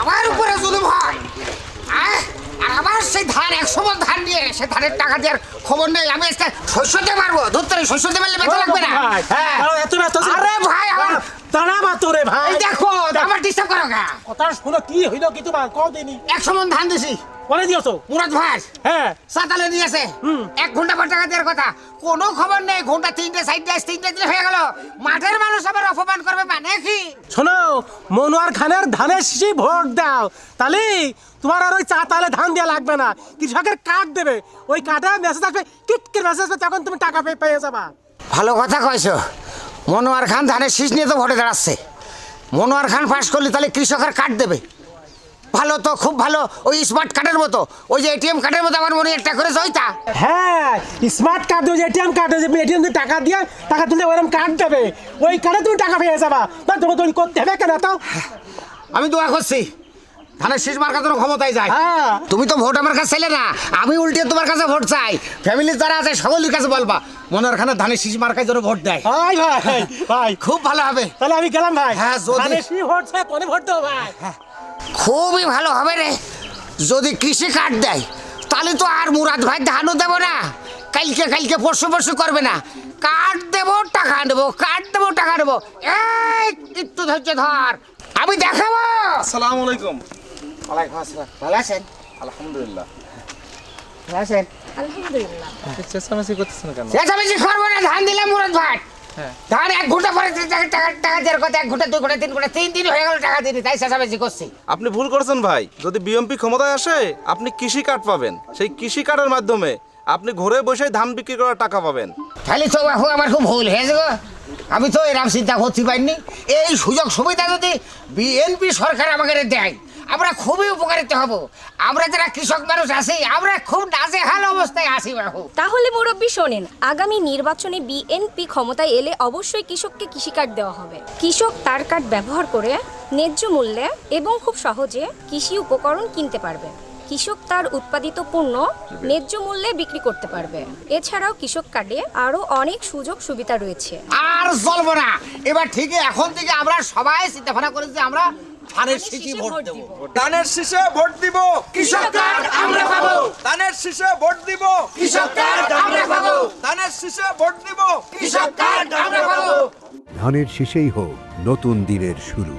আমার উপরে জুলুম হয়। আর আমার সেই ধান 100 মণ ধান দিয়ে সে ধানের টাকা দেওয়ার খবর নেই। আমি আজকে শস্য দিতে পারবো, ধরতে শস্য দিতে পারলে বেতন লাগবে না। হ্যাঁ এত ব্যস্ত আরে ভাই আমার দাঁড়াবা তোরে ভাই। এই দেখো আমার ডিস্টার্ব করো না। কথা শুনো কি হইলো কি তোমার কও দিনি 100 মণ ধান দিছি। বলে দিওছো মুরাদ ভাই হ্যাঁ সাতালে নিয়েছে 1 ঘন্টা পর টাকা দেওয়ার কথা, কোনো খবর নেই। ঘন্টা 3টে 3টে দিলে হয়ে গেল। মাঠের মানুষ আবার অপমান করবে মানে কি? শোনো মনোয়ার খানের ধানের শীষে ভোট দাও, তাহলে তোমার আর ওই চা তালে ধান দেওয়া লাগবে না। কৃষকের কার্ড দেবে, ওই কার্ডে মেসেজ আসবে, কিটকের মেসেজ আসবে, তখন তুমি টাকা পেয়ে যাবা। ভালো কথা কইছো। মনোয়ার খান ধানের শীষ নিয়ে তো ভোটে দাঁড়াচ্ছে। মনোয়ার খান পাস করলে তাহলে কৃষকের কার্ড দেবে। ভালো তো, খুব ভালো। ওই স্মার্ট কার্ডের মতো, ওই যে এটিএম কার্ডের মতো আমার মনে একটা করে জয়তা। হ্যাঁ স্মার্ট কার্ড ওই এটিএম কার্ড এটিএম দিয়ে টাকা দিয়ে টাকা তুললে ওরকম কার্ড দেবে, ওই কার্ডে তুমি টাকা পেয়ে যাবা। না তুমি করতে হবে কেন তো? আমি দোয়া করছি ধানের শীষ মার্কার জন্য ক্ষমতায় যায়। হ্যাঁ তুমি তো ভোট আমার কাছে চাইলে না, আমি উল্টে তোমার কাছে ভোট চাই। ফ্যামিলির যারা আছে সকলের কাছে বলবা মনোয়ার খানের ধানের শীষ মার্কায় জন্য ভোট দেয়। ভাই ভাই ভাই খুব ভালো হবে। তাহলে আমি গেলাম ভাই। হ্যাঁ, যদি- ধানের শীষ ভোট চাই কোনে ভোট দেবো ভাই? খুবই ভালো হবে রে যদি কৃষি কার্ড দেয়। তাহলে তো আর মুরাদ ভাই ধানও দেবো না, কালকে পরশু করবে না। কার্ড দেবো টাকা নেবো, কার্ড দেবো টাকা নেবো। এই একটু ধৈর্য ধর, আমি দেখাবো। আসসালামু আলাইকুম। ওয়ালাইকুম আসসালাম। ভালো আছেন? আলহামদুলিল্লাহ। ভালো আছেন? আলহামদুলিল্লাহ। চেঁচামেচি করতেছেন কেন? চেঁচামেচি করবো না। ধান দিলাম মুরাদ ভাই, হ্যাঁ। ধান 1 ঘন্টা পরে টাকা দেওয়ার কথা। 1 ঘন্টা 2 ঘন্টা 3 ঘন্টা 3 দিন হয়ে গেল টাকা দিতে, তাই চেঁচামেচি করছি। আপনি ভুল করেছেন ভাই। যদি বিএমপি ক্ষমতায় আসে আপনি কৃষি কার্ড পাবেন, সেই কৃষি কার্ডের মাধ্যমে আপনি ঘরে বসে ধান বিক্রি করার টাকা পাবেন। তাহলে তো বাবু আমার খুব ভুল হয়েছে গো। আমি তো এরকম চিন্তা করতে পারিনি। এই সুযোগ সুবিধা যদি বিএনপি সরকার আমাকে দেয়, আমরা খুবই উপকারিত হব। আমরা যারা কৃষক মানুষ আছি আমরা খুব নাজেহাল অবস্থায় আছি বাবু। তাহলে মুরব্বী শোনেন, আগামী নির্বাচনে বিএনপি ক্ষমতায় এলে অবশ্যই কৃষককে কৃষি কার্ড দেওয়া হবে। কৃষক তার কার্ড ব্যবহার করে ন্যায্য মূল্যে এবং খুব সহজে কৃষি উপকরণ কিনতে পারবে। কৃষক তার উৎপাদিত পণ্য ন্যায্য মূল্যে বিক্রি করতে পারবে। এছাড়াও কৃষক কার্ডে আরও অনেক সুযোগ সুবিধা রয়েছে। আর চলবো না। এবার ঠিকই এখন থেকে আমরা সবাই চিন্তা ভাবনা করেছি যে আমরা ধানের শীষে ভোট দেব। ধানের শীষে ভোট দিব, কৃষক কার্ড আমরা পাবো। ধানের শীষে ভোট দিব, কৃষক কার্ড আমরা পাবো। ধানের শীষে ভোট দিব। কৃষক কার্ড আমরা পাবো। ধানের শীষেই হোক নতুন দিনের শুরু।